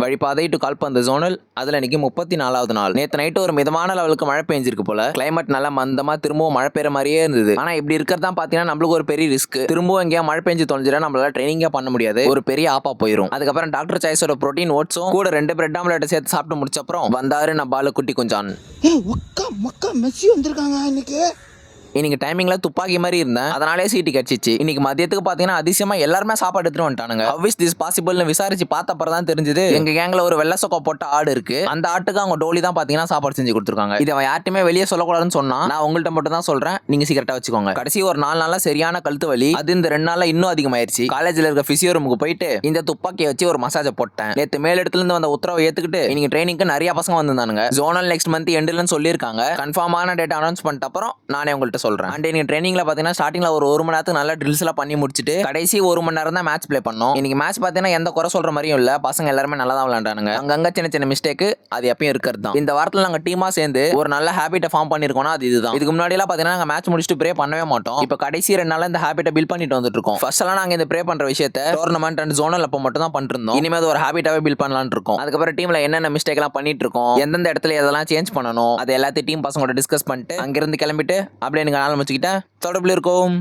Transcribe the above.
வழிபாதை to கால்பந்து zonal. அதுல இன்னைக்கு 34வது நாள். நேத்து நைட்டு ஒரு மிதமான லெவலுக்கு மழை பெஞ்சிருக்கு போல. கிளைமேட் நல்லா மந்தமா திரும்பவும் மழை பெய்யற மாதிரியே இருந்தது. ஆனா இப்படி இருக்கிறதா பாத்தீங்கன்னா நம்மளுக்கு ஒரு பெரிய ரிஸ்க். திரும்பவும் எங்கேயா மழை பெஞ்சு தொலைஞ்சிட்டா நம்மளால ட்ரைனிங்கே பண்ண முடியாது. ஒரு பெரிய ஆப்பா போயிடும். அதுக்கப்புறம் டாக்டர் சாய்ஸோட புரோட்டீன் ஓட்ஸும் கூட 2 பிரெட் ஆம்லெட் சேர்த்து சாப்பிட்டு முடிச்ச அப்புறம் வந்தாரு நம்ம குட்டி குஞ்சான். மெஸ்ஸி வந்திருக்காங்க இன்னைக்கு. இன்னைக்கு டைமிங்ல துப்பாக்கி மாதிரி இருந்தேன், அதனாலே சீட்டு கிடைச்சிச்சு. இன்னைக்கு மதியத்துக்கு பாத்தீங்கன்னா அதிசயமா எல்லாருமே சாப்பாடு எடுத்துட்டு வந்துட்டானுங்க. ஹவ் இஸ் திஸ் பாசிபிள்னு விசாரிச்சு பார்த்த அப்புறம் தான் தெரிஞ்சது எங்க கேங்ல ஒரு வெள்ளை சொக்கா போட்ட ஆடு இருக்கு. அந்த ஆட்டுக்கு அவங்க டோலி தான் பாத்தீங்கன்னா சாப்பாடு செஞ்சு கொடுத்துருக்காங்க. இதை அவன் யார்ட்டுமே வெளியே சொல்லக்கூடாதுன்னு சொன்னா, நான் உங்கள்கிட்ட மட்டும் தான் சொல்றேன், நீங்க சீக்கிரட்டா வச்சுக்கோங்க. கடைசி ஒரு 4 நாள்ல சரியான கழுத்து வலி, அது இந்த 2 நாள்ல இன்னும் அதிகமாயிருச்சு. காலேஜ்ல இருக்க பிசியோ ரூமுக்கு போயிட்டு இந்த துப்பாக்கியை வச்சு ஒரு மசாஜ் போட்டேன். நேத்து மேலிடத்துல இருந்து வந்த உத்தரவை ஏத்துக்கிட்டு இன்னைக்கு ட்ரைனிங்க்கு நிறைய பசங்க வந்திருந்தானுங்க. ஜோனல் நெக்ஸ்ட் மந்த் எண்ட்லன்னு சொல்லியிருக்காங்க. கன்ஃபார்மான டேட் அனௌன்ஸ் பண்ணிட்ட அப்புறம் நானே உங்கள்கிட்ட சொல்றேன். அண்ட் நீங்க ட்ரைனிங்ல பாத்தீங்கன்னா ஸ்டார்டிங்ல ஒரு 1 மணி நேரத்துக்கு நல்ல ட்ரில்ஸ் எல்லாம் பண்ணி முடிச்சிட்டு கடைசி 1 மணி நேரம் தான் மேட்ச் ப்ளே பண்ணோம். இன்னைக்கு மேட்ச் பாத்தீங்கன்னா எந்த குறை சொல்ற மாதிரியும் இல்ல. பசங்க எல்லாருமே நல்லா தான் விளையாண்டானுங்க. அங்கங்க சின்ன சின்ன மிஸ்டேக் அது எப்பயும் இருக்கிறது தான். இந்த வாரத்துல நாங்க டீமா சேர்ந்து ஒரு நல்ல ஹேபிட்டை ஃபார்ம் பண்ணிருக்கோம்னா அது இதுதான். இதுக்கு முன்னாடி எல்லாம் பாத்தீங்கன்னா நாங்க மேட்ச் முடிச்சுட்டு ப்ரே பண்ணவே மாட்டோம். இப்ப கடைசி 2 நாள்ல இந்த ஹேபிட்டை பில்ட் பண்ணிட்டு வந்துட்டு இருக்கோம். ஃபர்ஸ்ட் எல்லாம் நாங்க இந்த ப்ரே பண்ற விஷயத்தை டோர்னமெண்ட் அண்ட் ஜோனல் அப்ப மட்டும் தான் பண்ணிட்டு இருந்தோம். இனிமே ஒரு ஹேபிட்டாவே பில்ட் பண்ணலாம்னு இருக்கோம். அதுக்கப்புறம் டீம்ல என்னென்ன மிஸ்டேக் எல்லாம் பண்ணிட்டு இருக்கோம், எந்தெந்த இடத்துல எதெல்லாம் சேஞ்ச் பண்ணணும், அது எல்லாத்தையும் டீம் பசங்களோட டிஸ்கஸ் பண்ணிட்டு அங்கிருந்து கிளம்பிட்டு அப்படியே நீங்க ஆரம்பிச்சுக்கிட்ட தொடர்பில் இருக்கும்.